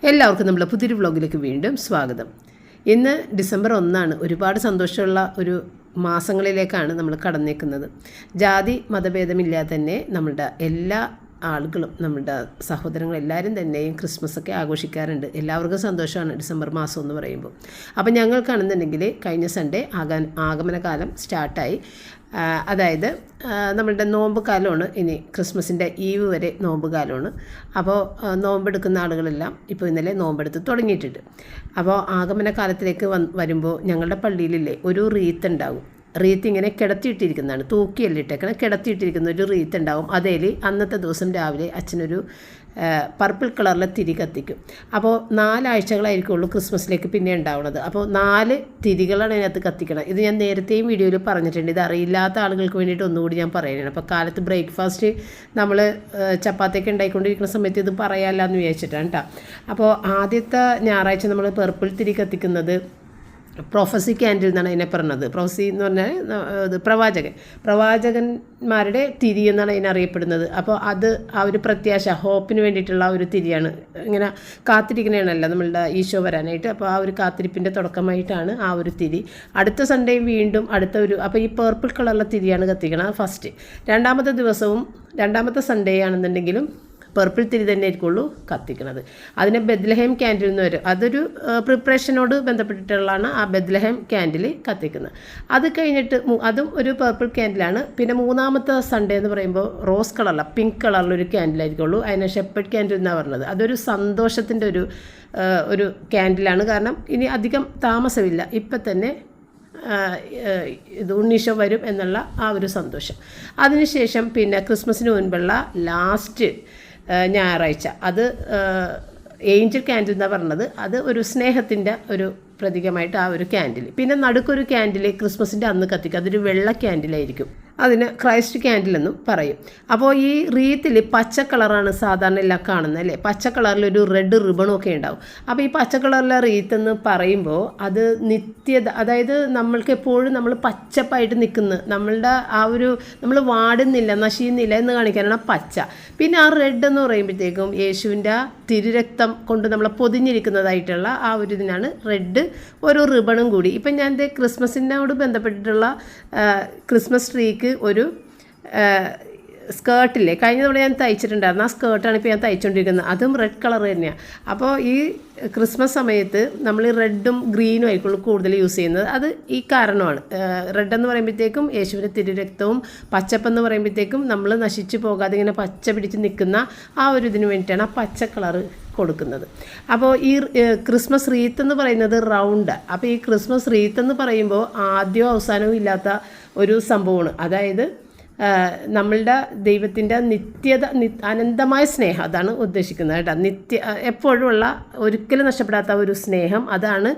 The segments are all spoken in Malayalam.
എല്ലാവർക്കും നമ്മുടെ പുതിയൊരു വ്ളോഗിലേക്ക് വീണ്ടും സ്വാഗതം. ഇന്ന് ഡിസംബർ 1 ഒരുപാട് സന്തോഷമുള്ള ഒരു മാസങ്ങളിലേക്കാണ് നമ്മൾ കടന്നേക്കുന്നത്. ജാതി മതഭേദമില്ലാതെ തന്നെ നമ്മളുടെ എല്ലാ ആളുകളും നമ്മുടെ സഹോദരങ്ങൾ എല്ലാവരും തന്നെയും ക്രിസ്മസൊക്കെ ആഘോഷിക്കാറുണ്ട്. എല്ലാവർക്കും സന്തോഷമാണ് ഡിസംബർ മാസം എന്ന് പറയുമ്പോൾ. അപ്പം ഞങ്ങൾക്കാണെന്നുണ്ടെങ്കിൽ കഴിഞ്ഞ സൺഡേ ആഗമനകാലം സ്റ്റാർട്ടായി. അതായത് നമ്മളുടെ നോമ്പ് കാലമാണ്. ഇനി ക്രിസ്മസിൻ്റെ ഈവ് വരെ നോമ്പ് കാലമാണ്. അപ്പോൾ നോമ്പെടുക്കുന്ന ആളുകളെല്ലാം ഇപ്പോൾ ഇന്നലെ നോമ്പെടുത്ത് തുടങ്ങിയിട്ടുണ്ട്. അപ്പോൾ ആഗമന കാലത്തിലേക്ക് വരുമ്പോൾ ഞങ്ങളുടെ പള്ളിയിലില്ലേ ഒരു റീത്ത് ഉണ്ടാകും. റീത്ത് ഇങ്ങനെ കിടത്തിയിട്ടിരിക്കുന്നതാണ്, തൂക്കിയല്ല ഇട്ടേക്കണം, കിടത്തിയിട്ടിരിക്കുന്ന ഒരു റീത്ത് ഉണ്ടാവും. അതിൽ അന്നത്തെ ദിവസം രാവിലെ അച്ഛനൊരു പർപ്പിൾ കളറിലെ തിരി കത്തിക്കും. അപ്പോൾ 4 ആഴ്ചകളായിരിക്കുള്ളൂ ക്രിസ്മസിലേക്ക് പിന്നെ ഉണ്ടാവുന്നത്. അപ്പോൾ 4 തിരികളാണ് അതിനകത്ത് കത്തിക്കണം. ഇത് ഞാൻ നേരത്തെയും വീഡിയോയിൽ പറഞ്ഞിട്ടുണ്ട്. ഇത് അറിയില്ലാത്ത ആളുകൾക്ക് വേണ്ടിയിട്ട് ഒന്നുകൂടി ഞാൻ പറയുകയാണ്. അപ്പോൾ കാലത്ത് ബ്രേക്ക്ഫാസ്റ്റ് നമ്മൾ ചപ്പാത്തിയൊക്കെ ഉണ്ടായിക്കൊണ്ടിരിക്കുന്ന സമയത്ത് ഇത് പറയാമല്ലോ എന്ന് വിചാരിച്ചിട്ടാണ് കേട്ടോ. അപ്പോൾ ആദ്യത്തെ ഞായറാഴ്ച നമ്മൾ പർപ്പിൾ തിരി കത്തിക്കുന്നത് പ്രൊഫസി ക്യാൻഡിൽ എന്നാണ് അതിനെ പറഞ്ഞത്. പ്രൊഫസി എന്ന് പറഞ്ഞാൽ ഇത് പ്രവാചകന്മാരുടെ തിരി എന്നാണ് അതിനറിയപ്പെടുന്നത്. അപ്പോൾ അത് ആ ഒരു പ്രത്യാശ, ഹോപ്പിന് വേണ്ടിയിട്ടുള്ള ഒരു തിരിയാണ്. ഇങ്ങനെ കാത്തിരിക്കണേണല്ലോ നമ്മളുടെ ഈശോ വരാനായിട്ട്. അപ്പോൾ ആ ഒരു കാത്തിരിപ്പിൻ്റെ തുടക്കമായിട്ടാണ് ആ ഒരു തിരി. അടുത്ത സൺഡേ വീണ്ടും അപ്പോൾ ഈ പേർപ്പിൾ കളറിലെ തിരിയാണ് കത്തിക്കണം ഫസ്റ്റ്. രണ്ടാമത്തെ സൺഡേ ആണെന്നുണ്ടെങ്കിലും പർപ്പിൾ തിരി തന്നെ ആയിരിക്കുള്ളൂ കത്തിക്കുന്നത്. അതിനെ ബെത്ലഹേം ക്യാൻഡിൽ എന്ന് വരും. അതൊരു പ്രിപ്പറേഷനോട് ബന്ധപ്പെട്ടിട്ടുള്ളതാണ് ആ ബെത്ലഹേം ക്യാൻഡിൽ കത്തിക്കുന്നത്. അത് കഴിഞ്ഞിട്ട് അതും ഒരു പർപ്പിൾ ക്യാൻഡിലാണ്. പിന്നെ 3-ാമത്തെ സൺഡേ എന്ന് പറയുമ്പോൾ റോസ് കളറില പിങ്ക് കളറിലൊരു ക്യാൻഡിലായിരിക്കുള്ളൂ. അതിനെ ഷെപ്പേർഡ് ക്യാൻഡിൽ എന്നാണ് പറഞ്ഞത്. അതൊരു സന്തോഷത്തിൻ്റെ ഒരു ക്യാൻഡിലാണ്. കാരണം ഇനി അധികം താമസമില്ല, ഇപ്പം തന്നെ ഇത് ഉണ്ണീശോ വരും എന്നുള്ള ആ ഒരു സന്തോഷം. അതിനുശേഷം പിന്നെ ക്രിസ്മസിന് മുൻപുള്ള ലാസ്റ്റ് ഞായറാഴ്ച അത് ഏഞ്ചൽ ക്യാൻഡിൽ എന്നാണ് പറഞ്ഞത്. അത് ഒരു സ്നേഹത്തിൻ്റെ ഒരു പ്രതീകമായിട്ട് ആ ഒരു ക്യാൻഡിൽ. പിന്നെ നടുക്കൊരു ക്യാൻഡിൽ ക്രിസ്മസിൻ്റെ അന്ന് കത്തിക്കുക. അതൊരു വെള്ള ക്യാൻഡിലായിരിക്കും. അതിന് ക്രൈസ്റ്റ് ക്യാൻഡിൽ എന്നും പറയും. അപ്പോൾ ഈ റീത്തിൽ പച്ച കളറാണ് സാധാരണ എല്ലാം കാണുന്നത് അല്ലേ. പച്ച കളറിലൊരു റെഡ് റിബണൊക്കെ ഉണ്ടാവും. അപ്പോൾ ഈ പച്ച കളറിലെ റീത്ത് എന്ന് പറയുമ്പോൾ അത് നിത്യത, അതായത് നമ്മൾക്ക് എപ്പോഴും നമ്മൾ പച്ചപ്പായിട്ട് നിൽക്കുന്ന, നമ്മളുടെ ആ ഒരു നമ്മൾ വാടുന്നില്ല, നശിയുന്നില്ല എന്ന് കാണിക്കാനാണ് പച്ച. പിന്നെ ആ റെഡ് എന്ന് പറയുമ്പോഴത്തേക്കും യേശുവിൻ്റെ തിരുരക്തം കൊണ്ട് നമ്മളെ പൊതിഞ്ഞിരിക്കുന്നതായിട്ടുള്ള ആ ഒരു ഇതിനാണ് റെഡ്. ഒരു റിബണും കൂടി. ഇപ്പം ഞാൻ ക്രിസ്മസിനോട് ബന്ധപ്പെട്ടിട്ടുള്ള ക്രിസ്മസ് ട്രീക്ക് ഒരു സ്കേർട്ടില്ലേ, കഴിഞ്ഞ തവണ ഞാൻ തയ്ച്ചിട്ടുണ്ടായിരുന്നു. ആ സ്കേർട്ടാണ് ഇപ്പോൾ ഞാൻ തയ്ച്ചുകൊണ്ടിരിക്കുന്നത്. അതും റെഡ് കളർ തന്നെയാണ്. അപ്പോൾ ഈ ക്രിസ്മസ് സമയത്ത് നമ്മൾ ഈ റെഡും ഗ്രീനും ആയിരിക്കുള്ളൂ കൂടുതൽ യൂസ് ചെയ്യുന്നത്. അത് ഈ കാരണമാണ്. റെഡെന്ന് പറയുമ്പോഴത്തേക്കും യേശുവിൻ്റെ തിരുരക്തവും, പച്ചപ്പെന്ന് പറയുമ്പോഴത്തേക്കും നമ്മൾ നശിച്ചു പോകാതെ ഇങ്ങനെ പച്ച പിടിച്ച് നിൽക്കുന്ന ആ ഒരു ഇതിന് വേണ്ടിയിട്ടാണ് ആ പച്ച കളറ് കൊടുക്കുന്നത്. അപ്പോൾ ഈ ക്രിസ്മസ് റീത്ത് എന്ന് പറയുന്നത് റൗണ്ട്. അപ്പോൾ ഈ ക്രിസ്മസ് റീത്ത് എന്ന് പറയുമ്പോൾ ആദ്യവും അവസാനവും ഇല്ലാത്ത ഒരു സംഭവമാണ്. അതായത് നമ്മളുടെ ദൈവത്തിൻ്റെ അനന്തമായ സ്നേഹം, അതാണ് ഉദ്ദേശിക്കുന്നത് കേട്ടോ. എപ്പോഴുമുള്ള ഒരിക്കലും നഷ്ടപ്പെടാത്ത ഒരു സ്നേഹം, അതാണ്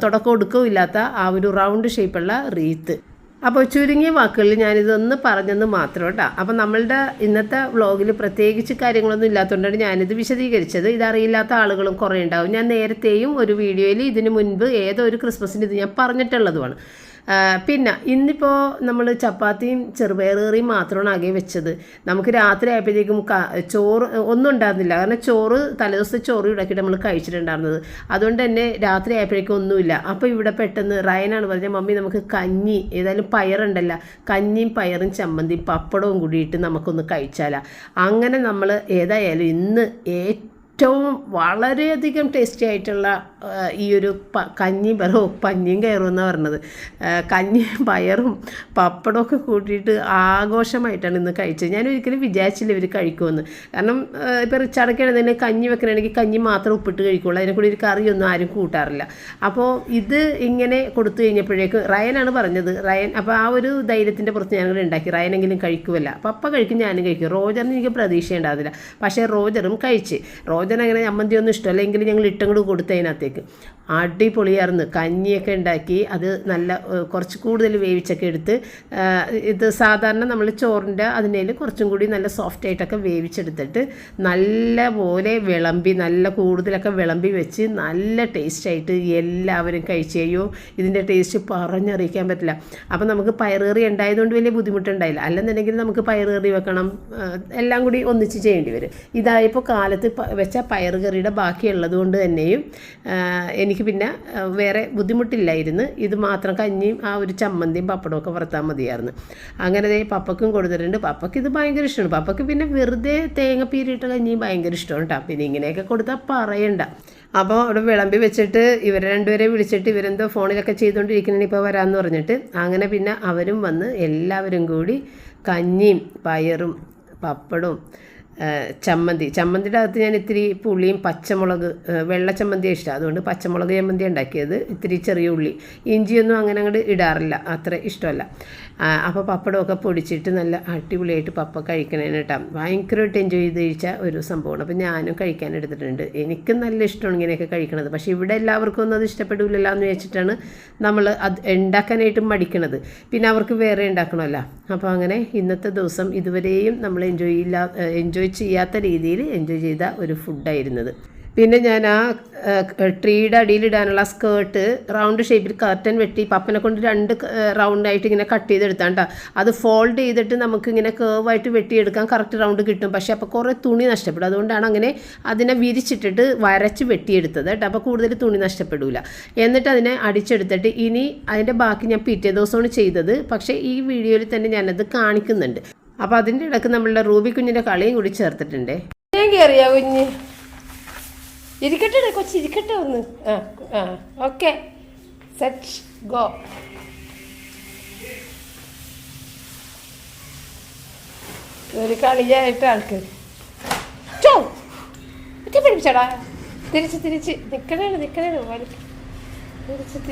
തുടക്കം ഒടുക്കവും ഇല്ലാത്ത ആ ഒരു റൗണ്ട് ഷേപ്പുള്ള റീത്ത്. അപ്പോൾ ചുരുങ്ങിയ വാക്കുകളിൽ ഞാനിതൊന്ന് പറഞ്ഞെന്ന് മാത്രം കേട്ടോ. അപ്പോൾ നമ്മളുടെ ഇന്നത്തെ വ്ളോഗിൽ പ്രത്യേകിച്ച് കാര്യങ്ങളൊന്നും ഇല്ലാത്തതുകൊണ്ടാണ് ഞാനിത് വിശദീകരിച്ചത്. ഇതറിയില്ലാത്ത ആളുകളും കുറേ ഉണ്ടാവും. ഞാൻ നേരത്തെയും ഒരു വീഡിയോയിൽ ഇതിനു മുൻപ് ഏതോ ഒരു ക്രിസ്മസിന് ഇത് ഞാൻ പറഞ്ഞിട്ടുള്ളതുമാണ്. പിന്നെ ഇന്നിപ്പോൾ നമ്മൾ ചപ്പാത്തിയും ചെറുപയറേറിയും മാത്രമാണ് ആകെ വെച്ചത്. നമുക്ക് രാത്രി ആയപ്പോഴത്തേക്കും ചോറ് ഒന്നും ഉണ്ടായിരുന്നില്ല. കാരണം ചോറ് തലേദിവസത്തെ ചോറ് ഇടയ്ക്കിട്ട് നമ്മൾ കഴിച്ചിട്ടുണ്ടായിരുന്നത്. അതുകൊണ്ട് തന്നെ രാത്രി ആയപ്പോഴേക്കും ഒന്നുമില്ല. അപ്പോൾ ഇവിടെ പെട്ടെന്ന് റയനാണ് പറഞ്ഞത്, മമ്മി നമുക്ക് കഞ്ഞി, ഏതായാലും പയറുണ്ടല്ലോ, കഞ്ഞിയും പയറും ചമ്മന്തിയും പപ്പടവും കൂടിയിട്ട് നമുക്കൊന്ന് കഴിച്ചാലാ. അങ്ങനെ നമ്മൾ ഏതായാലും ഇന്ന് ഏറ്റവും വളരെയധികം ടേസ്റ്റി ആയിട്ടുള്ള ഈ ഒരു കഞ്ഞിയും പഞ്ഞിയും കയറും എന്നാണ് പറഞ്ഞത്. കഞ്ഞിയും പയറും പപ്പടമൊക്കെ കൂട്ടിയിട്ട് ആഘോഷമായിട്ടാണ് ഇന്ന് കഴിച്ചത്. ഞാൻ ഒരിക്കലും വിചാരിച്ചില്ല ഇവർ കഴിക്കുമെന്ന്. കാരണം ഇപ്പോൾ റിച്ചാർഡൊക്കെയാണെന്നുണ്ടെങ്കിൽ കഞ്ഞി വെക്കണമെങ്കിൽ കഞ്ഞി മാത്രം ഉപ്പിട്ട് കഴിക്കുള്ളൂ. അതിനെ കൂടി ഒരു കറിയൊന്നും ആരും കൂട്ടാറില്ല. അപ്പോൾ ഇത് ഇങ്ങനെ കൊടുത്തു കഴിഞ്ഞപ്പോഴേക്കും റയനാണ് പറഞ്ഞത്. അപ്പോൾ ആ ഒരു ധൈര്യത്തിൻ്റെ പുറത്ത് ഞാനങ്ങനെ ഉണ്ടാക്കി. റയനെങ്കിലും കഴിക്കുമല്ല, പപ്പ കഴിക്കും, ഞാനും കഴിക്കും. റോജറിന് എനിക്ക് പ്രതീക്ഷ ഉണ്ടാവില്ല. പക്ഷേ റോജറും കഴിച്ച്. റോജൻ അങ്ങനെ ചമ്മന്തിയൊന്നും ഇഷ്ടമല്ല, എങ്കിലും ഞങ്ങൾ ഇട്ടങ്ങോട്ട് കൊടുത്തതിനകത്തേക്ക് അടിപൊളിയായിരുന്നു. കഞ്ഞിയൊക്കെ ഉണ്ടാക്കി അത് നല്ല കുറച്ച് കൂടുതൽ വേവിച്ചൊക്കെ എടുത്ത്, ഇത് സാധാരണ നമ്മൾ ചോറിൻ്റെ അതിനേൽ കുറച്ചും കൂടി നല്ല സോഫ്റ്റ് ആയിട്ടൊക്കെ വേവിച്ചെടുത്തിട്ട് നല്ല പോലെ നല്ല കൂടുതലൊക്കെ വിളമ്പി വെച്ച് നല്ല ടേസ്റ്റായിട്ട് എല്ലാവരും കഴിച്ചു. കഴിയോ ഇതിൻ്റെ ടേസ്റ്റ് പറഞ്ഞറിയിക്കാൻ പറ്റില്ല. അപ്പോൾ നമുക്ക് പയറേറി ഉണ്ടായതുകൊണ്ട് വലിയ ബുദ്ധിമുട്ടുണ്ടായില്ല. അല്ലെന്നുണ്ടെങ്കിൽ നമുക്ക് പയറേറി വെക്കണം, എല്ലാം കൂടി ഒന്നിച്ച് ചെയ്യേണ്ടി വരും. ഇതായപ്പോൾ കാലത്ത് വെച്ച വെച്ചാൽ പയർ കറിയുടെ ബാക്കിയുള്ളത് കൊണ്ട് തന്നെയും എനിക്ക് പിന്നെ വേറെ ബുദ്ധിമുട്ടില്ലായിരുന്നു. ഇത് മാത്രം കഞ്ഞിയും ആ ഒരു ചമ്മന്തിയും പപ്പടമൊക്കെ വറുത്താൽ മതിയായിരുന്നു. അങ്ങനെ പപ്പക്കും കൊടുത്തിട്ടുണ്ട്. പപ്പയ്ക്ക് ഇത് ഭയങ്കര ഇഷ്ടമാണ്. പപ്പയ്ക്ക് പിന്നെ വെറുതെ തേങ്ങ പീരിയിട്ട കഞ്ഞിയും ഭയങ്കര ഇഷ്ടമാണ് കേട്ടോ. പിന്നെ ഇങ്ങനെയൊക്കെ കൊടുത്താൽ പറയണ്ട. അപ്പോൾ അവിടെ വിളമ്പി വെച്ചിട്ട് ഇവരെ രണ്ടുപേരെ വിളിച്ചിട്ട് ഇവരെന്തോ ഫോണിലൊക്കെ ചെയ്തുകൊണ്ടിരിക്കുന്നതിന് ഇപ്പോൾ വരാമെന്ന് പറഞ്ഞിട്ട് അങ്ങനെ പിന്നെ അവരും വന്ന് എല്ലാവരും കൂടി കഞ്ഞിയും പയറും പപ്പടവും ചമ്മന്തിയുടെ അകത്ത് ഞാൻ ഇത്തിരി പുളിയും പച്ചമുളക് വെള്ള ചമ്മന്തിയാണ് ഇഷ്ടം. അതുകൊണ്ട് പച്ചമുളക് ചമ്മന്തി ഉണ്ടാക്കിയത്. ഇത്തിരി ചെറിയ ഉള്ളി, ഇഞ്ചിയൊന്നും അങ്ങനെ അങ്ങോട്ട് ഇടാറില്ല, അത്ര ഇഷ്ടമല്ല. അപ്പോൾ പപ്പടമൊക്കെ പൊടിച്ചിട്ട് നല്ല അടിപൊളിയായിട്ട് പപ്പ കഴിക്കണേന് കേട്ടോ. ഭയങ്കരമായിട്ട് എൻജോയ് ചെയ്ത് കഴിച്ച ഒരു സംഭവമാണ്. അപ്പോൾ ഞാനും കഴിക്കാൻ എടുത്തിട്ടുണ്ട്. എനിക്കും നല്ല ഇഷ്ടമാണ് ഇങ്ങനെയൊക്കെ കഴിക്കണത്. പക്ഷേ ഇവിടെ എല്ലാവർക്കും ഒന്നും അത് ഇഷ്ടപ്പെടില്ലല്ലോ എന്ന് വെച്ചിട്ടാണ് നമ്മൾ അത് ഉണ്ടാക്കാനായിട്ട് മടിക്കണത്. പിന്നെ അവർക്ക് വേറെ ഉണ്ടാക്കണമല്ലോ. അപ്പോൾ അങ്ങനെ ഇന്നത്തെ ദിവസം ഇതുവരെയും നമ്മൾ എൻജോയ് ചെയ്യാത്ത രീതിയിൽ എൻജോയ് ചെയ്ത ഒരു ഫുഡായിരുന്നത്. പിന്നെ ഞാൻ ആ ട്രീയുടെ അടിയിലിടാനുള്ള സ്കേർട്ട് റൗണ്ട് ഷേപ്പിൽ കർട്ടൻ വെട്ടി പപ്പനെ കൊണ്ട് 2 റൗണ്ടായിട്ട് ഇങ്ങനെ കട്ട് ചെയ്തെടുത്താം കേട്ടോ. അത് ഫോൾഡ് ചെയ്തിട്ട് നമുക്കിങ്ങനെ കേർവായിട്ട് വെട്ടിയെടുക്കാൻ കറക്റ്റ് റൗണ്ട് കിട്ടും. പക്ഷേ അപ്പോൾ കുറേ തുണി നഷ്ടപ്പെടും. അതുകൊണ്ടാണ് അങ്ങനെ അതിനെ വിരിച്ചിട്ടിട്ട് വരച്ച് വെട്ടിയെടുത്തത് കേട്ടോ. അപ്പോൾ കൂടുതൽ തുണി നഷ്ടപ്പെടില്ല. എന്നിട്ട് അതിനെ അടിച്ചെടുത്തിട്ട് ഇനി അതിൻ്റെ ബാക്കി ഞാൻ പിറ്റേ ദിവസമാണ് ചെയ്തത്. പക്ഷേ ഈ വീഡിയോയിൽ തന്നെ ഞാനത് കാണിക്കുന്നുണ്ട്. അപ്പോൾ അതിൻ്റെ ഇടയ്ക്ക് നമ്മളുടെ റൂബി കുഞ്ഞിൻ്റെ കളിയും കൂടി ചേർത്തിട്ടുണ്ടേ. ഞാൻ കയറിയാ കുഞ്ഞ് ഇരിക്കട്ടെ, കൊച്ചി ഇരിക്കട്ടെ ഒന്ന്. Okay, set go. ഒരു കളിയായിട്ട് ആൾക്ക് പഠിപ്പിച്ചടാ. തിരിച്ച് നിക്കണേ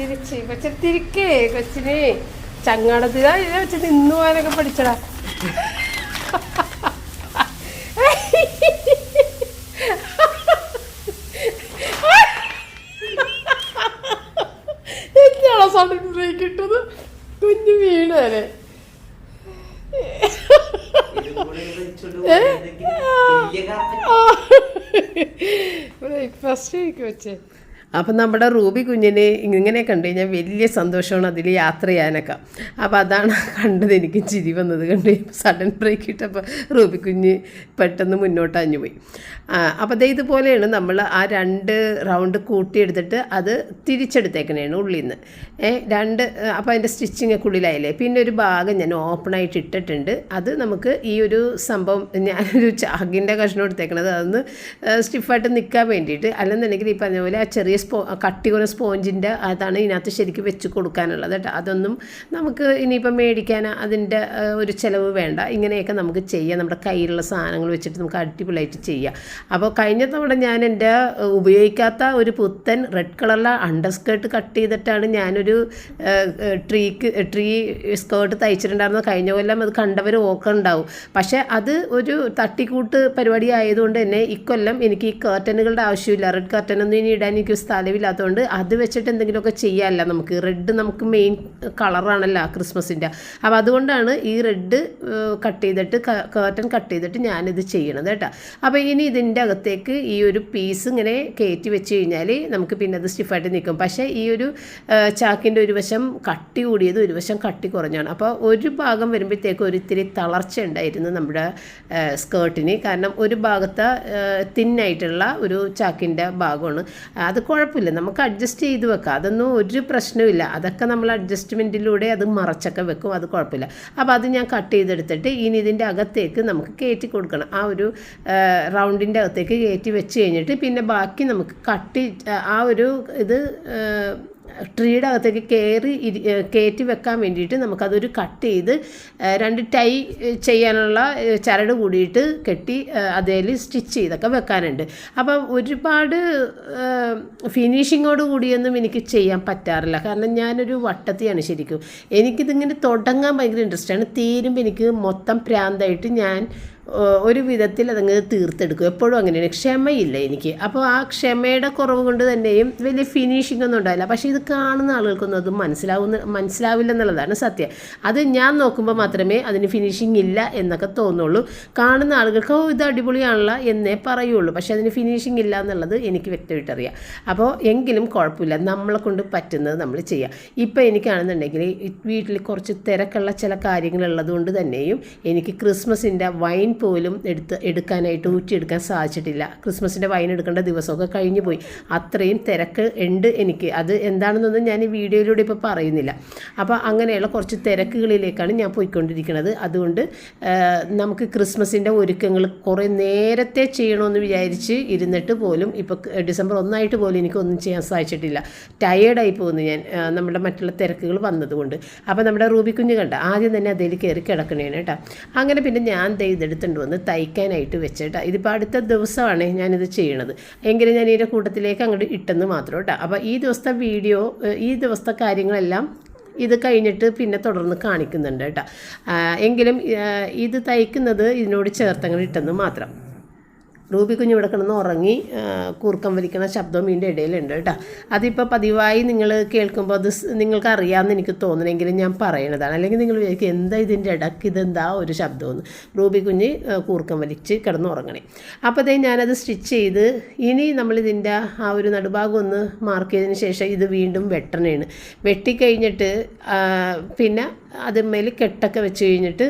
തിരിച്ച് കൊച്ചു തിരിക്കേ. കൊച്ചിന് ചങ്ങാടത്തിലാ വെച്ച് നിന്ന് പോകാനൊക്കെ പഠിച്ചടാ. എന്താണോ സഡൻ ബ്രേക്ക് ഇട്ടത്? കുഞ്ഞു വീണേ. ബ്രേക്ക്ഫാസ്റ്റ് കഴിക്കും വെച്ചേ. അപ്പം നമ്മുടെ റൂബി കുഞ്ഞിന് ഇങ്ങനെ കണ്ടു കഴിഞ്ഞാൽ വലിയ സന്തോഷമാണ് അതിൽ യാത്ര ചെയ്യാനൊക്കെ. അപ്പോൾ അതാണ് കണ്ടത്. എനിക്ക് ചിരി വന്നത് കണ്ട് സഡൻ ബ്രേക്ക് ഇട്ടപ്പോൾ റൂബി കുഞ്ഞ് പെട്ടെന്ന് മുന്നോട്ടഞ്ഞു പോയി. അപ്പോൾ അതേ ഇതുപോലെയാണ് നമ്മൾ ആ 2 റൗണ്ട് കൂട്ടിയെടുത്തിട്ട് അത് തിരിച്ചെടുത്തേക്കണേണ് ഉള്ളിൽ നിന്ന് 2. അപ്പോൾ അതിൻ്റെ സ്റ്റിച്ചിങ് ഉള്ളിലായില്ലേ. പിന്നെ ഒരു ഭാഗം ഞാൻ ഓപ്പണായിട്ട് ഇട്ടിട്ടുണ്ട്. അത് നമുക്ക് ഈ ഒരു സംഭവം ഞാനൊരു ചാകിൻ്റെ കഷ്ണം എടുത്തേക്കണത് അതൊന്ന് സ്റ്റിഫായിട്ട് നിൽക്കാൻ വേണ്ടിയിട്ട്. അല്ലെന്നുണ്ടെങ്കിൽ ഈ പറഞ്ഞ പോലെ ആ ചെറിയ കട്ടി കുറഞ്ഞ സ്പോഞ്ചിൻ്റെ അതാണ് ഇതിനകത്ത് ശരിക്കും വെച്ച് കൊടുക്കാനുള്ളത് കേട്ടോ. അതൊന്നും നമുക്ക് ഇനിയിപ്പോൾ മേടിക്കാൻ അതിൻ്റെ ഒരു ചിലവ് വേണ്ട. ഇങ്ങനെയൊക്കെ നമുക്ക് ചെയ്യാം. നമ്മുടെ കയ്യിലുള്ള സാധനങ്ങൾ വെച്ചിട്ട് നമുക്ക് അടിപൊളിയായിട്ട് ചെയ്യാം. അപ്പോൾ കഴിഞ്ഞ തവണ ഞാൻ എൻ്റെ ഉപയോഗിക്കാത്ത ഒരു പുത്തൻ റെഡ് കളറിലെ അണ്ടർസ്കേർട്ട് കട്ട് ചെയ്തിട്ടാണ് ഞാനൊരു ട്രീ സ്കേർട്ട് തയ്ച്ചിട്ടുണ്ടായിരുന്നത്. കഴിഞ്ഞ കൊല്ലം അത് കണ്ടവർ ഓർക്കുന്നുണ്ടാവും. പക്ഷേ അത് ഒരു തട്ടിക്കൂട്ട് പരിപാടി ആയതുകൊണ്ട് തന്നെ ഇക്കൊല്ലം എനിക്ക് ഈ കർട്ടനുകളുടെ ആവശ്യമില്ല. റെഡ് കർട്ടനൊന്നും ഇനി ഇടാൻ എനിക്ക് സ്ഥലമില്ലാത്തതുകൊണ്ട് അത് വെച്ചിട്ട് എന്തെങ്കിലുമൊക്കെ ചെയ്യാമല്ല. നമുക്ക് റെഡ് നമുക്ക് മെയിൻ കളറാണല്ലോ ക്രിസ്മസിൻ്റെ. അപ്പോൾ അതുകൊണ്ടാണ് ഈ റെഡ് കട്ട് ചെയ്തിട്ട് കർട്ടൻ കട്ട് ചെയ്തിട്ട് ഞാനിത് ചെയ്യണത് കേട്ടോ. അപ്പോൾ ഇനി ഇതിൻ്റെ അകത്തേക്ക് ഈ ഒരു പീസ് ഇങ്ങനെ കയറ്റി വെച്ച് കഴിഞ്ഞാൽ നമുക്ക് പിന്നെ അത് സ്റ്റിഫായിട്ട് നിൽക്കും. പക്ഷേ ഈ ഒരു ചാക്കിൻ്റെ ഒരു വശം കട്ടി കൂടിയത് ഒരു വശം കട്ടി കുറഞ്ഞാണ്. അപ്പോൾ ഒരു ഭാഗം വരുമ്പോഴത്തേക്ക് ഒരിത്തിരി തളർച്ച ഉണ്ടായിരുന്നു നമ്മുടെ സ്കേർട്ടിന്. കാരണം ഒരു ഭാഗത്ത് തിന്നായിട്ടുള്ള ഒരു ചാക്കിൻ്റെ ഭാഗമാണ്. അത് കുഴപ്പമില്ല, നമുക്ക് അഡ്ജസ്റ്റ് ചെയ്ത് വെക്കാം. അതൊന്നും ഒരു പ്രശ്നമില്ല. അതൊക്കെ നമ്മൾ അഡ്ജസ്റ്റ്മെൻറ്റിലൂടെ അത് മറച്ചൊക്കെ വെക്കും. അത് കുഴപ്പമില്ല. അപ്പോൾ അത് ഞാൻ കട്ട് ചെയ്തെടുത്തിട്ട് ഇനി ഇതിൻ്റെ അകത്തേക്ക് നമുക്ക് കയറ്റി കൊടുക്കണം. ആ ഒരു റൗണ്ടിൻ്റെ അകത്തേക്ക് കയറ്റി വെച്ച് കഴിഞ്ഞിട്ട് പിന്നെ ബാക്കി നമുക്ക് ആ ഒരു ഇത് ട്രീയുടെ അകത്തേക്ക് കയറ്റി വെക്കാൻ വേണ്ടിയിട്ട് നമുക്കതൊരു കട്ട് ചെയ്ത് 2 ടൈ ചെയ്യാനുള്ള ചരട് കൂടിയിട്ട് കെട്ടി അതിൽ സ്റ്റിച്ച് ചെയ്തൊക്കെ വെക്കാനുണ്ട്. അപ്പം ഒരുപാട് ഫിനിഷിങ്ങോട് കൂടിയൊന്നും എനിക്ക് ചെയ്യാൻ പറ്റാറില്ല. കാരണം ഞാനൊരു വട്ടത്തിയാണ് ശരിക്കും. എനിക്കിതിങ്ങനെ തുടങ്ങാൻ ഭയങ്കര ഇൻട്രസ്റ്റാണ്. തീരുമ്പോൾ എനിക്ക് മൊത്തം പ്രാന്തായിട്ട് ഞാൻ ഒരു വിധത്തിൽ അതങ്ങ് തീർത്തെടുക്കും. എപ്പോഴും അങ്ങനെയാണ്. ക്ഷമയില്ല എനിക്ക്. അപ്പോൾ ആ ക്ഷമയുടെ കുറവ് കൊണ്ട് തന്നെയും വലിയ ഫിനിഷിംഗ് ഒന്നും ഉണ്ടാവില്ല. പക്ഷേ ഇത് കാണുന്ന ആളുകൾക്കൊന്നും അത് മനസ്സിലാവില്ല എന്നുള്ളതാണ് സത്യം. അത് ഞാൻ നോക്കുമ്പോൾ മാത്രമേ അതിന് ഫിനിഷിംഗ് ഇല്ല എന്നൊക്കെ തോന്നുള്ളൂ. കാണുന്ന ആളുകൾക്ക് ഇത് അടിപൊളിയാണല്ലോ എന്നേ പറയുള്ളൂ. പക്ഷേ അതിന് ഫിനിഷിംഗ് ഇല്ല എന്നുള്ളത് എനിക്ക് വ്യക്തമായിട്ടറിയാം. അപ്പോൾ എങ്കിലും കുഴപ്പമില്ല, നമ്മളെ കൊണ്ട് പറ്റുന്നത് നമ്മൾ ചെയ്യാം. ഇപ്പോൾ എനിക്കാണെന്നുണ്ടെങ്കിൽ വീട്ടിൽ കുറച്ച് തിരക്കുള്ള ചില കാര്യങ്ങളുള്ളത് കൊണ്ട് തന്നെയും എനിക്ക് ക്രിസ്മസിൻ്റെ വൈൻ പോലും എടുക്കാനായിട്ട് ഊറ്റിയെടുക്കാൻ സാധിച്ചിട്ടില്ല. ക്രിസ്മസിൻ്റെ വൈൻ എടുക്കേണ്ട ദിവസമൊക്കെ കഴിഞ്ഞു പോയി. അത്രയും തിരക്ക് ഉണ്ട് എനിക്ക്. അത് എന്താണെന്നൊന്നും ഞാൻ ഈ വീഡിയോയിലൂടെ ഇപ്പോൾ പറയുന്നില്ല. അപ്പോൾ അങ്ങനെയുള്ള കുറച്ച് തിരക്കുകളിലേക്കാണ് ഞാൻ പോയിക്കൊണ്ടിരിക്കുന്നത്. അതുകൊണ്ട് നമുക്ക് ക്രിസ്മസിൻ്റെ ഒരുക്കങ്ങൾ കുറേ നേരത്തെ ചെയ്യണമെന്ന് വിചാരിച്ച് ഇരുന്നിട്ട് പോലും ഇപ്പോൾ ഡിസംബർ 1 പോലും എനിക്കൊന്നും ചെയ്യാൻ സാധിച്ചിട്ടില്ല. ടയേർഡായി പോകുന്നു ഞാൻ, നമ്മുടെ മറ്റുള്ള തിരക്കുകൾ വന്നതുകൊണ്ട്. അപ്പോൾ നമ്മുടെ റൂബി കുഞ്ഞ് കണ്ട ആദ്യം തന്നെ അതിൽ കയറി കിടക്കണേണ് കേട്ടോ. അങ്ങനെ പിന്നെ ഞാൻ ഇതെടുത്തുകൊണ്ട് വന്ന് തയ്ക്കാനായിട്ട് വെച്ചേട്ടാ. ഇതിപ്പോൾ അടുത്ത ദിവസമാണ് ഞാനിത് ചെയ്യണത്. എങ്കിലും ഞാൻ ഇതിൻ്റെ കൂട്ടത്തിലേക്ക് അങ്ങോട്ട് ഇട്ടെന്ന് മാത്രം കേട്ടോ. അപ്പോൾ ഈ ദിവസത്തെ വീഡിയോ, ഈ ദിവസത്തെ കാര്യങ്ങളെല്ലാം ഇത് കഴിഞ്ഞിട്ട് പിന്നെ തുടർന്ന് കാണിക്കുന്നുണ്ട് കേട്ടോ. എങ്കിലും ഇത് തയ്ക്കുന്നത് ഇതിനോട് ചേർത്തങ്ങനെ ഇട്ടെന്ന് മാത്രം. റൂബി കുഞ്ഞ് ഇവിടെ കിടന്ന് ഉറങ്ങി കൂർക്കം വലിക്കുന്ന ശബ്ദവും ഇതിൻ്റെ ഇടയിലുണ്ട് കേട്ടോ. അതിപ്പോൾ പതിവായി നിങ്ങൾ കേൾക്കുമ്പോൾ അത് നിങ്ങൾക്ക് അറിയാമെന്ന് എനിക്ക് തോന്നണമെങ്കിലും ഞാൻ പറയണതാണ്. അല്ലെങ്കിൽ നിങ്ങൾ വിചാരിക്കും എന്താ ഇതിൻ്റെ ഇടയ്ക്ക് ഇതെന്താ ഒരു ശബ്ദമെന്ന്. റൂബി കുഞ്ഞ് കൂർക്കം വലിച്ച് കിടന്ന് ഉറങ്ങണേ. അപ്പോൾ ഞാനത് സ്റ്റിച്ച് ചെയ്ത് ഇനി നമ്മളിതിൻ്റെ ആ ഒരു നടുഭാഗം ഒന്ന് മാർക്ക് ചെയ്തതിന് ശേഷം ഇത് വീണ്ടും വെട്ടണേണ്. വെട്ടിക്കഴിഞ്ഞിട്ട് പിന്നെ അതിന്മേൽ കെട്ടൊക്കെ വെച്ച് കഴിഞ്ഞിട്ട്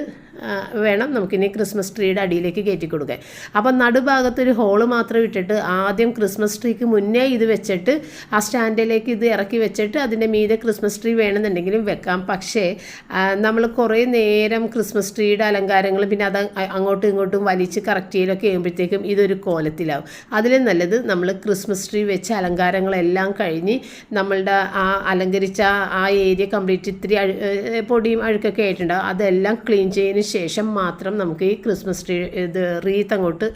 വേണം നമുക്കിനി ക്രിസ്മസ് ട്രീയുടെ അടിയിലേക്ക് കയറ്റി കൊടുക്കാൻ. അപ്പം നടുഭാഗത്തൊരു ഹോള് മാത്രം ഇട്ടിട്ട് ആദ്യം ക്രിസ്മസ് ട്രീക്ക് മുന്നേ ഇത് വെച്ചിട്ട് ആ സ്റ്റാൻഡിലേക്ക് ഇത് ഇറക്കി വെച്ചിട്ട് അതിൻ്റെ മീതെ ക്രിസ്മസ് ട്രീ വേണമെന്നുണ്ടെങ്കിലും വെക്കാം. പക്ഷേ നമ്മൾ കുറേ നേരം ക്രിസ്മസ് ട്രീയുടെ അലങ്കാരങ്ങൾ പിന്നെ അത് അങ്ങോട്ടും ഇങ്ങോട്ടും വലിച്ച് കറക്റ്റ് ചെയ്യലൊക്കെ ചെയ്യുമ്പോഴത്തേക്കും ഇതൊരു കോലത്തിലാവും. അതിലും നല്ലത് നമ്മൾ ക്രിസ്മസ് ട്രീ വെച്ച അലങ്കാരങ്ങളെല്ലാം കഴിഞ്ഞ് നമ്മളുടെ ആ അലങ്കരിച്ച ആ ഏരിയ കംപ്ലീറ്റ് ഇത്തിരി പൊടിയും അഴുക്കൊക്കെ ആയിട്ടുണ്ടാവും. അതെല്ലാം ക്ലീൻ ചെയ്യുന്നതിന് ശേഷം മാത്രം നമുക്ക് ഈ ക്രിസ്മസ് ട്രീ റീത്ത് അങ്ങോട്ട്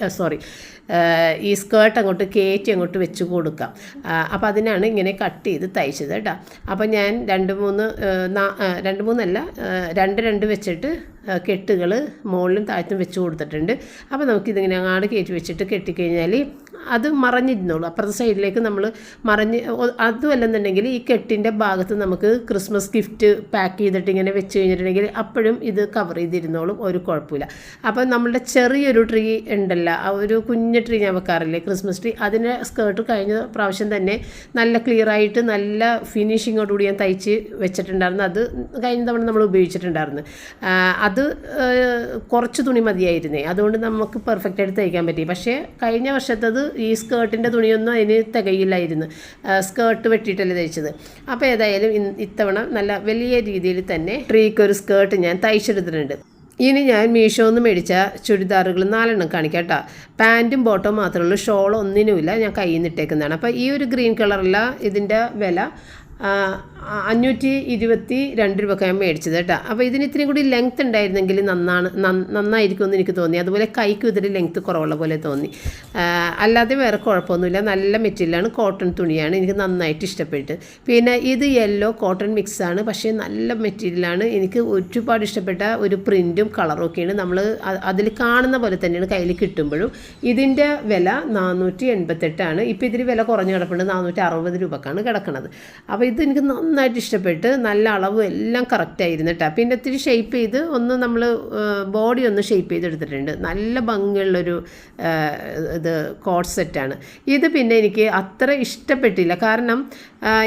ഈ സ്കേർട്ട് അങ്ങോട്ട് കയറ്റി അങ്ങോട്ട് വെച്ച് കൊടുക്കാം. അപ്പോൾ അതിനാണ് ഇങ്ങനെ കട്ട് ചെയ്ത് തയ്ച്ചത് കേട്ടോ. അപ്പോൾ ഞാൻ 2 വെച്ചിട്ട് കെട്ടുകൾ മുകളിലും താഴത്തും വെച്ച് കൊടുത്തിട്ടുണ്ട്. അപ്പോൾ നമുക്കിതിങ്ങനെ അങ്ങാട് കയറ്റി വെച്ചിട്ട് കെട്ടിക്കഴിഞ്ഞാൽ അത് മറഞ്ഞിരുന്നുള്ളൂ. അപ്പുറത്തെ സൈഡിലേക്ക് നമ്മൾ അതുമല്ലെന്നുണ്ടെങ്കിൽ ഈ കെട്ടിൻ്റെ ഭാഗത്ത് നമുക്ക് ക്രിസ്മസ് ഗിഫ്റ്റ് പാക്ക് ചെയ്തിട്ട് ഇങ്ങനെ വെച്ച് കഴിഞ്ഞിട്ടുണ്ടെങ്കിൽ അപ്പോഴും ഇത് കവർ ചെയ്തിരുന്നോളും, ഒരു കുഴപ്പമില്ല. അപ്പോൾ നമ്മളുടെ ചെറിയൊരു ട്രീ ഉണ്ടല്ലോ, ആ ഒരു കുഞ്ഞ് ട്രീ ഞാൻ വെക്കാറില്ലേ ക്രിസ്മസ് ട്രീ, അതിൻ്റെ സ്കേർട്ട് കഴിഞ്ഞ പ്രാവശ്യം തന്നെ നല്ല ക്ലിയറായിട്ട് നല്ല ഫിനിഷിങ്ങോടുകൂടി ഞാൻ തയ്ച്ച് വെച്ചിട്ടുണ്ടായിരുന്നു. അത് കഴിഞ്ഞ തവണ നമ്മൾ ഉപയോഗിച്ചിട്ടുണ്ടായിരുന്നു. അത് കുറച്ച് തുണി മതിയായിരുന്നേ, അതുകൊണ്ട് നമുക്ക് പെർഫെക്റ്റായിട്ട് തയ്ക്കാൻ പറ്റി. പക്ഷേ കഴിഞ്ഞ വർഷത്തത് ഈ സ്കേർട്ടിൻ്റെ തുണിയൊന്നും അതിന് തികയില്ലായിരുന്നു. സ്കേർട്ട് വെട്ടിയിട്ടല്ലേ തയ്ച്ചത്. അപ്പോൾ ഏതായാലും ഇത്തവണ നല്ല വലിയ രീതിയിൽ തന്നെ ട്രീക്ക് ഒരു സ്കേർട്ട് ഞാൻ തയ്ച്ചെടുത്തിട്ടുണ്ട്. ഇനി ഞാൻ മീഷോന്ന് മേടിച്ച ചുരിദാറുകൾ 4 കാണിക്കാം കേട്ടോ. പാൻറ്റും ബോട്ടവും മാത്രമേ ഉള്ളൂ, ഷോൾ ഒന്നിനുമില്ല, ഞാൻ കയ്യിൽ നിന്ന് ഇട്ടേക്കുന്നതാണ്. അപ്പോൾ ഈ ഒരു ഗ്രീൻ കളറില ഇതിൻ്റെ വില 522 രൂപയ്ക്ക് ഞാൻ മേടിച്ചത് കേട്ടോ. അപ്പോൾ ഇതിന് ഇത്രയും കൂടി ലെങ്ത്ത് ഉണ്ടായിരുന്നെങ്കിൽ നന്നായിരിക്കുമെന്ന് എനിക്ക് തോന്നി. അതുപോലെ കൈക്കും ഇതിൽ ലെങ്ത്ത് കുറവുള്ള പോലെ തോന്നി. അല്ലാതെ വേറെ കുഴപ്പമൊന്നുമില്ല, നല്ല മെറ്റീരിയലാണ്, കോട്ടൺ തുണിയാണ്, എനിക്ക് നന്നായിട്ട് ഇഷ്ടപ്പെട്ടു. പിന്നെ ഇത് യെല്ലോ കോട്ടൺ മിക്സാണ്, പക്ഷേ നല്ല മെറ്റീരിയലാണ്. എനിക്ക് ഒരുപാട് ഇഷ്ടപ്പെട്ട ഒരു പ്രിൻറ്റും കളറും ഒക്കെയാണ്. നമ്മൾ അതിൽ കാണുന്ന പോലെ തന്നെയാണ് കയ്യിൽ കിട്ടുമ്പോഴും. ഇതിൻ്റെ വില 488. ഇപ്പോൾ ഇതിൽ വില കുറഞ്ഞ് കിടപ്പുണ്ട്, 460 രൂപക്കാണ് കിടക്കുന്നത്. അപ്പോൾ ഇത് എനിക്ക് നന്നായിട്ട് ഇഷ്ടപ്പെട്ട്, നല്ല അളവും എല്ലാം കറക്റ്റായിരുന്നു കേട്ടോ. പിന്നെ ഇത്തിരി ഷേപ്പ് ചെയ്ത് നമ്മൾ ബോഡി ഒന്ന് ഷേപ്പ് ചെയ്തെടുത്തിട്ടുണ്ട്. നല്ല ഭംഗിയുള്ളൊരു ഇത് കോട്ട് സെറ്റാണ് ഇത്. പിന്നെ എനിക്ക് അത്ര ഇഷ്ടപ്പെട്ടില്ല, കാരണം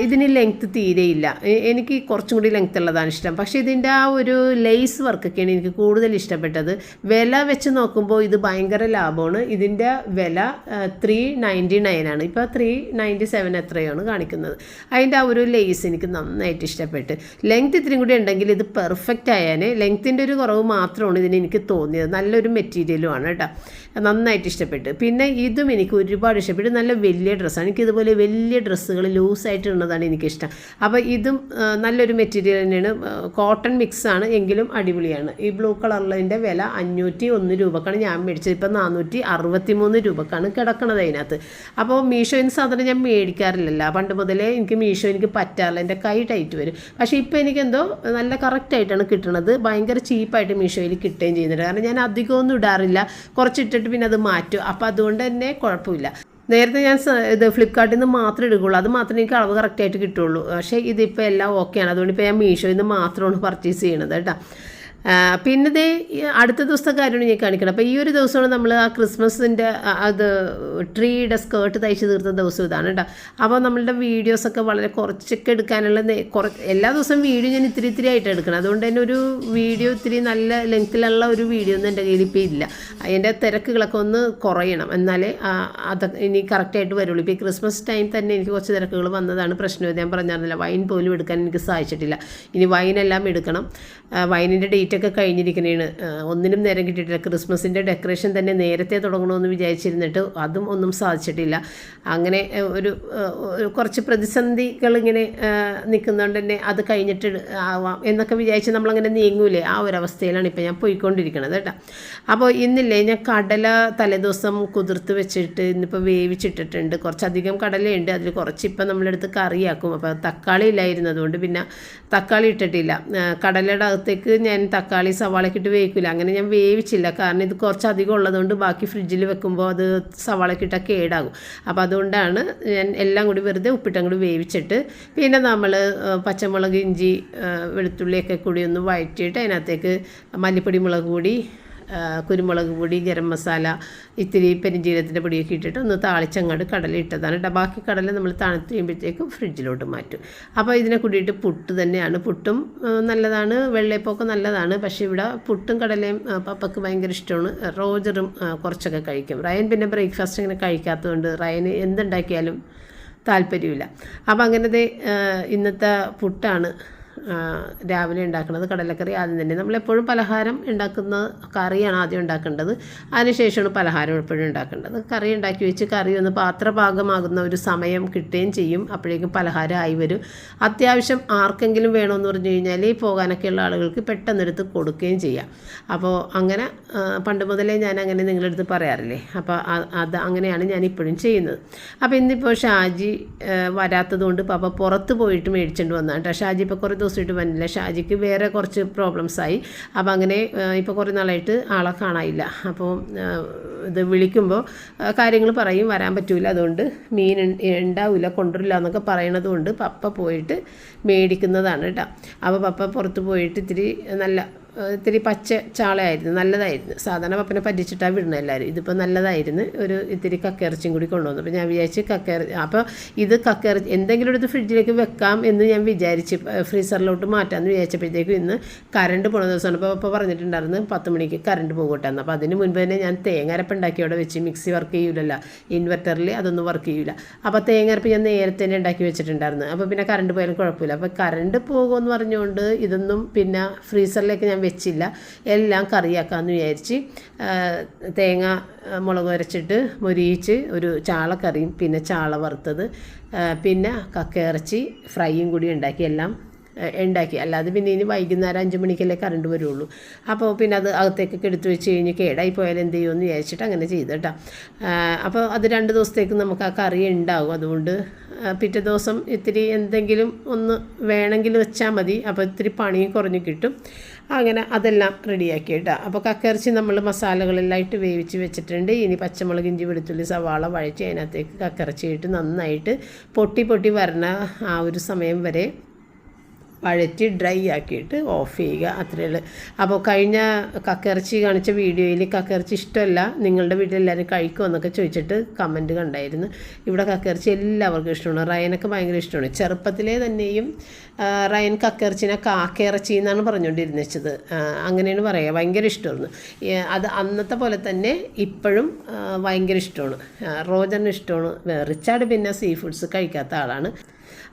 ഇതിന് ലെങ്ത്ത് തീരെയില്ല. എനിക്ക് കുറച്ചും കൂടി ലെങ്ത്ത് ഉള്ളതാണ് ഇഷ്ടം. പക്ഷേ ഇതിൻ്റെ ആ ഒരു ലേസ് വർക്കൊക്കെയാണ് എനിക്ക് കൂടുതൽ ഇഷ്ടപ്പെട്ടത്. വില വെച്ച് നോക്കുമ്പോൾ ഇത് ഭയങ്കര ലാഭമാണ്. ഇതിൻ്റെ വില 399 ഇപ്പോൾ 397 എത്രയാണ് കാണിക്കുന്നത്. അതിൻ്റെ ആ ഒരു ലേസ് എനിക്ക് നന്നായിട്ട് ഇഷ്ടപ്പെട്ട്. ലെങ്ത്ത് ഇത്തിരി കൂടി ഉണ്ടെങ്കിൽ ഇത് പെർഫെക്റ്റ് ആയാൽ. ലെങ്ത്തിൻ്റെ ഒരു കുറവ് മാത്രമാണ് ഇതിന് എനിക്ക് തോന്നിയത്. നല്ലൊരു മെറ്റീരിയലുമാണ് കേട്ടോ, നന്നായിട്ട് ഇഷ്ടപ്പെട്ടു. പിന്നെ ഇതും എനിക്ക് ഒരുപാട് ഇഷ്ടപ്പെട്ടു. നല്ല വലിയ ഡ്രസ്സാണ്. എനിക്കിതുപോലെ വലിയ ഡ്രസ്സുകൾ ലൂസായിട്ട് ഇടുന്നതാണ് എനിക്കിഷ്ടം. അപ്പോൾ ഇതും നല്ലൊരു മെറ്റീരിയൽ തന്നെയാണ്, കോട്ടൺ മിക്സാണ്, എങ്കിലും അടിപൊളിയാണ്. ഈ ബ്ലൂ കളറിൻ്റെ വില 501 രൂപക്കാണ് ഞാൻ മേടിച്ചത്. ഇപ്പോൾ 463 രൂപക്കാണ് കിടക്കണത് അതിനകത്ത്. അപ്പോൾ മീഷോയിൽ സാധനം ഞാൻ മേടിക്കാറില്ലല്ലോ, പണ്ട് മുതലേ എനിക്ക് മീഷോ എനിക്ക് പറ്റാറില്ല, എൻ്റെ കൈ ടൈറ്റ് വരും. പക്ഷേ ഇപ്പോൾ എനിക്കെന്തോ നല്ല കറക്റ്റായിട്ടാണ് കിട്ടുന്നത്. ഭയങ്കര ചീപ്പായിട്ട് മീഷോയിൽ കിട്ടുകയും ചെയ്യുന്നുണ്ട്. കാരണം ഞാൻ അധികമൊന്നും ഇടാറില്ല, കുറച്ചിട്ടിട്ട് പിന്നെ അത് മാറ്റും. അപ്പോൾ അതുകൊണ്ട് തന്നെ കുഴപ്പമില്ല. നേരത്തെ ഞാൻ ഇത് ഫ്ലിപ്കാർട്ടിൽ നിന്ന് മാത്രമേ എടുക്കുകയുള്ളൂ, അത് മാത്രമേ എനിക്ക് അളവ് കറക്റ്റായിട്ട് കിട്ടുള്ളൂ. പക്ഷേ ഇതിപ്പോൾ എല്ലാം ഓക്കെയാണ്. അതുകൊണ്ട് ഇപ്പോൾ ഞാൻ മീഷോയിൽ നിന്ന് മാത്രമാണ് പർച്ചേസ് ചെയ്യണത് കേട്ടോ. പിന്നെ ദേ അടുത്ത ദിവസത്തെ കാര്യമാണ് ഞാൻ കാണിക്കണം. അപ്പോൾ ഈ ഒരു ദിവസമാണ് നമ്മൾ ആ ക്രിസ്മസിൻ്റെ അത് ട്രീയുടെ സ്കേർട്ട് തയ്ച്ച് തീർത്ത ദിവസം ഇതാണ് കേട്ടോ. അപ്പോൾ നമ്മളുടെ വീഡിയോസൊക്കെ വളരെ കുറച്ചൊക്കെ എടുക്കാനുള്ള എല്ലാ ദിവസവും വീഡിയോ ഞാൻ ഇത്തിരി ആയിട്ട് എടുക്കണം. അതുകൊണ്ട് തന്നെ ഒരു വീഡിയോ ഇത്തിരി നല്ല ലെങ്ത്തിലുള്ള ഒരു വീഡിയോ ഒന്നും എൻ്റെ കയ്യിൽ ഇപ്പോൾ ഇല്ല. അതിൻ്റെ തിരക്കുകളൊക്കെ ഒന്ന് കുറയണം, എന്നാലേ അതൊക്കെ ഇനി കറക്റ്റായിട്ട് വരുള്ളൂ. ഇപ്പോൾ ഈ ക്രിസ്മസ് ടൈം തന്നെ എനിക്ക് കുറച്ച് തിരക്കുകൾ വന്നതാണ് പ്രശ്നം. ഞാൻ പറഞ്ഞിരുന്നില്ല, വൈൻ പോലും എടുക്കാൻ എനിക്ക് സാധിച്ചിട്ടില്ല. ഇനി വൈനെല്ലാം എടുക്കണം. വൈനിൻ്റെ ഡേറ്റൊക്കെ കഴിഞ്ഞിരിക്കുന്നതാണ്. ഒന്നിനും നേരം കിട്ടിയിട്ടില്ല. ക്രിസ്മസിൻ്റെ ഡെക്കറേഷൻ തന്നെ നേരത്തെ തുടങ്ങണമെന്ന് വിചാരിച്ചിരുന്നിട്ട് അതും ഒന്നും സാധിച്ചിട്ടില്ല. അങ്ങനെ ഒരു കുറച്ച് പ്രതിസന്ധികൾ ഇങ്ങനെ നിൽക്കുന്നതുകൊണ്ട് തന്നെ അത് കഴിഞ്ഞിട്ട് ആവാം എന്നൊക്കെ വിചാരിച്ച് നമ്മളങ്ങനെ നീങ്ങൂലേ, ആ ഒരവസ്ഥയിലാണ് ഇപ്പോൾ ഞാൻ പോയിക്കൊണ്ടിരിക്കുന്നത് കേട്ടോ. അപ്പോൾ ഇന്നില്ലേ ഞാൻ കടല തലേദിവസം കുതിർത്ത് വെച്ചിട്ട് ഇന്നിപ്പോൾ വേവിച്ചിട്ടിട്ടുണ്ട്. കുറച്ചധികം കടലയുണ്ട്, അതിൽ കുറച്ച് ഇപ്പം നമ്മളെടുത്ത് കറിയാക്കും. അപ്പോൾ തക്കാളി ഇല്ലായിരുന്നു, അതുകൊണ്ട് പിന്നെ തക്കാളി ഇട്ടിട്ടില്ല. കടലയുടെ അകത്തേക്ക് ഞാൻ തക്കാളി സവാളയൊക്കെ ഇട്ട് വേവിക്കില്ല, അങ്ങനെ ഞാൻ വേവിച്ചില്ല. കാരണം ഇത് കുറച്ചധികം ഉള്ളതുകൊണ്ട് ബാക്കി ഫ്രിഡ്ജിൽ വെക്കുമ്പോൾ അത് സവാളയൊക്കെ ഇട്ടാൽ കേടാകും. അപ്പോൾ അതുകൊണ്ടാണ് ഞാൻ എല്ലാം കൂടി വെറുതെ ഉപ്പിട്ടും കൂടി വേവിച്ചിട്ട് പിന്നെ നമ്മൾ പച്ചമുളക്, ഇഞ്ചി, വെളുത്തുള്ളിയൊക്കെ കൂടി ഒന്ന് വഴറ്റിയിട്ട് അതിനകത്തേക്ക് മല്ലിപ്പൊടി, മുളക് പൊടി, കുരുമുളക് പൊടി, ഗരം മസാല, ഇത്തിരി പെരിഞ്ജീരകത്തിൻ്റെ പൊടിയൊക്കെ ഇട്ടിട്ട് ഒന്ന് താളിച്ചങ്ങാട് കടല ഇട്ടതാണ് കേട്ടോ. ബാക്കി കടല നമ്മൾ തണുത്ത് കഴിയുമ്പോഴത്തേക്കും ഫ്രിഡ്ജിലോട്ട് മാറ്റും. അപ്പോൾ ഇതിനെ കൂടിയിട്ട് പുട്ട് തന്നെയാണ്. പുട്ടും നല്ലതാണ്, വെള്ളയപ്പമൊക്കെ നല്ലതാണ്. പക്ഷേ ഇവിടെ പുട്ടും കടലയും പപ്പക്ക് ഭയങ്കര ഇഷ്ടമാണ്. റോജറും കുറച്ചൊക്കെ കഴിക്കും. റയൻ പിന്നെ ബ്രേക്ക്ഫാസ്റ്റ് ഇങ്ങനെ കഴിക്കാത്തതുകൊണ്ട് റയന് എന്തുണ്ടാക്കിയാലും താല്പര്യമില്ല. അപ്പോൾ അങ്ങനത്തെ ഇന്നത്തെ പുട്ടാണ് രാവിലെ ഉണ്ടാക്കുന്നത്. കടലക്കറി ആദ്യം തന്നെ നമ്മളെപ്പോഴും പലഹാരം ഉണ്ടാക്കുന്ന കറിയാണ് ആദ്യം ഉണ്ടാക്കേണ്ടത്, അതിനുശേഷമാണ് പലഹാരം എപ്പോഴും ഉണ്ടാക്കേണ്ടത്. കറി ഉണ്ടാക്കി വെച്ച് കറി ഒന്ന് പാത്രപാകമാകുന്ന ഒരു സമയം കിട്ടുകയും ചെയ്യും. അപ്പോഴേക്കും പലഹാരം ആയി വരും. അത്യാവശ്യം ആർക്കെങ്കിലും വേണമെന്ന് പറഞ്ഞു കഴിഞ്ഞാൽ പോകാനൊക്കെയുള്ള ആളുകൾക്ക് പെട്ടെന്നെടുത്ത് കൊടുക്കുകയും ചെയ്യാം. അപ്പോൾ അങ്ങനെ പണ്ട് മുതലേ ഞാൻ അങ്ങനെ നിങ്ങളടുത്ത് പറയാറില്ലേ, അപ്പോൾ അത് അങ്ങനെയാണ് ഞാൻ ഇപ്പോഴും ചെയ്യുന്നത്. അപ്പോൾ ഇന്നിപ്പോൾ ഷാജി വരാത്തതുകൊണ്ട് പപ്പ പുറത്ത് പോയിട്ട് മേടിച്ചുകൊണ്ട് വന്നതാണ് കേട്ടോ. ഷാജി ഇപ്പോൾ കുറേ ദിവസമായിട്ട് വന്നില്ല. ഷാജിക്ക് വേറെ കുറച്ച് പ്രോബ്ലംസായി. അപ്പോൾ അങ്ങനെ ഇപ്പോൾ കുറേ നാളായിട്ട് ആളെ കാണാനില്ല. അപ്പോൾ ഇത് വിളിക്കുമ്പോൾ കാര്യങ്ങൾ പറയും, വരാൻ പറ്റില്ല, അതുകൊണ്ട് മീൻ ഉണ്ടാവില്ല, കൊണ്ടുവരില്ല എന്നൊക്കെ പറയണത് കൊണ്ട് പപ്പ പോയിട്ട് മേടിക്കുന്നതാണ് കേട്ടോ. അപ്പോൾ പപ്പ പുറത്ത് പോയിട്ട് ഇത്തിരി പച്ച ചാളയായിരുന്നു, നല്ലതായിരുന്നു. സാധാരണ പപ്പനെ പറ്റിച്ചിട്ടാണ് വിടുന്നത് എല്ലാവരും. ഇതിപ്പോൾ നല്ലതായിരുന്നു. ഒരു ഇത്തിരി കക്കയിറച്ചിയും കൂടി കൊണ്ടുവന്നു. അപ്പോൾ ഞാൻ വിചാരിച്ച് അപ്പോൾ ഇത് കക്കയിറച്ചി എന്തെങ്കിലും എടുത്ത് ഫ്രിഡ്ജിലേക്ക് വെക്കാം എന്ന് ഞാൻ വിചാരിച്ച് ഫ്രീസറിലോട്ട് മാറ്റാമെന്ന് വിചാരിച്ചപ്പോഴത്തേക്കും ഇന്ന് കറണ്ട് പോണ ദിവസമാണ്. അപ്പോൾ പപ്പ പറഞ്ഞിട്ടുണ്ടായിരുന്നു 10 മണിക്ക് കറണ്ട് പോകട്ടെന്ന്. അപ്പോൾ അതിന് മുൻപ് തന്നെ ഞാൻ തേങ്ങരപ്പ് ഉണ്ടാക്കി അവിടെ വെച്ച്, മിക്സി വർക്ക് ചെയ്യില്ലല്ലോ, ഇൻവെർട്ടറിൽ അതൊന്നും വർക്ക് ചെയ്യില്ല. അപ്പോൾ തേങ്ങരപ്പ് ഞാൻ നേരത്തെ തന്നെ ഉണ്ടാക്കി വെച്ചിട്ടുണ്ടായിരുന്നു. അപ്പോൾ പിന്നെ കറണ്ട് പോയാലും കുഴപ്പമില്ല. അപ്പോൾ കറണ്ട് പോകുമെന്ന് പറഞ്ഞുകൊണ്ട് ഇതൊന്നും പിന്നെ ഫ്രീസറിലേക്ക് ഞാൻ വെച്ചില്ല, എല്ലാം കറിയാക്കാമെന്ന് വിചാരിച്ച് തേങ്ങ മുളക് അരച്ചിട്ട് മൊരിയിച്ച് ഒരു ചാളക്കറിയും പിന്നെ ചാള വറുത്തത് പിന്നെ കക്കയിറച്ചി ഫ്രൈയും കൂടി ഉണ്ടാക്കി. അല്ലാതെ പിന്നെ ഇനി വൈകുന്നേരം 5 മണിക്കല്ലേ കറണ്ട് വരുള്ളൂ. അപ്പോൾ പിന്നെ അത് അകത്തേക്കൊക്കെ എടുത്ത് വെച്ച് കഴിഞ്ഞ് കേടായി പോയാൽ എന്ത് ചെയ്യുമെന്ന് വിചാരിച്ചിട്ട് അങ്ങനെ ചെയ്തു കേട്ടോ. അപ്പോൾ അത് 2 ദിവസത്തേക്ക് നമുക്ക് ആ കറി ഉണ്ടാകും. അതുകൊണ്ട് പിറ്റേ ദിവസം ഇത്തിരി എന്തെങ്കിലും ഒന്ന് വേണമെങ്കിൽ വെച്ചാൽ മതി. അപ്പോൾ ഇത്തിരി പണിയും കുറഞ്ഞ് കിട്ടും. അങ്ങനെ അതെല്ലാം റെഡിയാക്കി കേട്ടോ. അപ്പോൾ കക്കയിറച്ചി നമ്മൾ മസാലകളെല്ലാം ഇട്ട് വേവിച്ച് വെച്ചിട്ടുണ്ട്. ഇനി പച്ചമുളക്, ഇഞ്ചി, വെളുത്തുള്ളി, സവാള വഴറ്റി അതിനകത്തേക്ക് കക്കയിറച്ചി ഇട്ട് നന്നായിട്ട് പൊട്ടി വരണ ആ ഒരു സമയം വരെ വഴറ്റി ഡ്രൈ ആക്കിയിട്ട് ഓഫ് ചെയ്യുക, അത്രയുള്ളൂ. അപ്പോൾ കഴിഞ്ഞ കക്കയിറച്ചി കാണിച്ച വീഡിയോയിൽ കക്കയിറച്ചി ഇഷ്ടമല്ല, നിങ്ങളുടെ വീട്ടിലെല്ലാവരും കഴിക്കുമെന്നൊക്കെ ചോദിച്ചിട്ട് കമൻറ്റ് കണ്ടായിരുന്നു. ഇവിടെ കക്കയിറച്ചി എല്ലാവർക്കും ഇഷ്ടമാണ്. റയനൊക്കെ ഭയങ്കര ഇഷ്ടമാണ്. ചെറുപ്പത്തിലേ തന്നെയും റയൻ കക്കയിറച്ചിനെ കാക്കയിറച്ചി എന്നാണ് പറഞ്ഞുകൊണ്ടിരുന്നത്. അങ്ങനെയാണ് പറയുക. ഭയങ്കര ഇഷ്ടമായിരുന്നു. അത് അന്നത്തെ പോലെ തന്നെ ഇപ്പോഴും ഭയങ്കര ഇഷ്ടമാണ്. റോജറിന് ഇഷ്ടമാണ്. റിച്ചാർഡ് പിന്നെ സീ ഫുഡ്സ് കഴിക്കാത്ത ആളാണ്.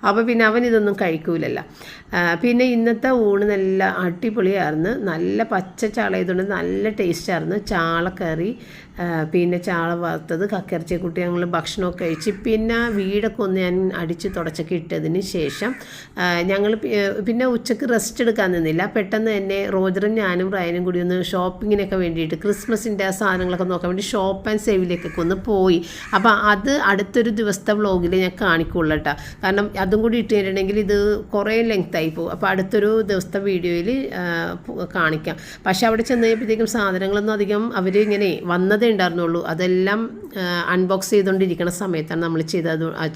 അപ്പോൾ പിന്നെ അവൻ ഇതൊന്നും കഴിക്കൂലല്ലോ. പിന്നെ ഇന്നത്തെ ഊണ് നല്ല അടിപൊളിയായിരുന്നു. നല്ല പച്ച ചാളയതുകൊണ്ട് നല്ല ടേസ്റ്റായിരുന്നു. ചാളക്കറി, പിന്നെ ചാള വറുത്തത്, കക്കയിറച്ചിയെ കൂട്ടി ഞങ്ങൾ ഭക്ഷണമൊക്കെ കഴിച്ച് പിന്നെ വീടൊക്കെ ഒന്ന് ഞാൻ അടിച്ച് തുടച്ചൊക്കെ ഇട്ടതിന് ശേഷം ഞങ്ങൾ പിന്നെ ഉച്ചക്ക് റെസ്റ്റ് എടുക്കാൻ നിന്നില്ല. പെട്ടെന്ന് തന്നെ റോജറും ഞാനും റയനും കൂടി ഒന്ന് ഷോപ്പിങ്ങിനൊക്കെ വേണ്ടിയിട്ട് ക്രിസ്മസിൻ്റെ സാധനങ്ങളൊക്കെ നോക്കാൻ വേണ്ടി ഷോപ്പ് ആൻഡ് സേവിലേക്കൊക്കെ ഒന്ന് പോയി. അപ്പോൾ അത് അടുത്തൊരു ദിവസത്തെ വ്ളോഗിൽ ഞാൻ കാണിക്കുള്ളൂ കേട്ടോ. കാരണം അതും കൂടി ഇട്ട് തരണമെങ്കിൽ ഇത് കുറേ ലെങ്ത്തായി പോകും. അപ്പോൾ അടുത്തൊരു ദിവസത്തെ വീഡിയോയിൽ കാണിക്കാം. പക്ഷേ അവിടെ ചെന്ന് കഴിയുമ്പോഴത്തേക്കും സാധനങ്ങളൊന്നും അധികം അവർ ഇങ്ങനെ വന്നതേ ഉണ്ടായിരുന്നുള്ളൂ. അതെല്ലാം അൺബോക്സ് ചെയ്തുകൊണ്ടിരിക്കുന്ന സമയത്താണ് നമ്മൾ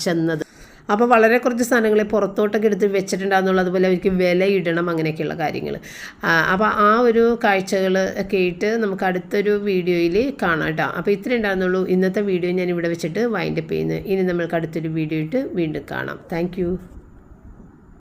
ചെന്നത്. അപ്പോൾ വളരെ കുറച്ച് സാധനങ്ങൾ പുറത്തോട്ടൊക്കെ എടുത്ത് വെച്ചിട്ടുണ്ടാകുന്നുള്ളൂ. അതുപോലെ അവർക്ക് വില ഇടണം, അങ്ങനെയൊക്കെയുള്ള കാര്യങ്ങൾ. അപ്പോൾ ആ ഒരു കാഴ്ചകൾ ഒക്കെ ആയിട്ട് നമുക്ക് അടുത്തൊരു വീഡിയോയിൽ കാണാം കേട്ടോ. അപ്പോൾ ഇത്രയും ഉണ്ടാകുന്നുള്ളൂ ഇന്നത്തെ വീഡിയോ. ഞാൻ ഇവിടെ വെച്ചിട്ട് വൈൻഡപ്പ് ചെയ്യുന്നത്. ഇനി നമ്മൾക്ക് അടുത്തൊരു വീഡിയോ ഇട്ട് വീണ്ടും കാണാം. താങ്ക്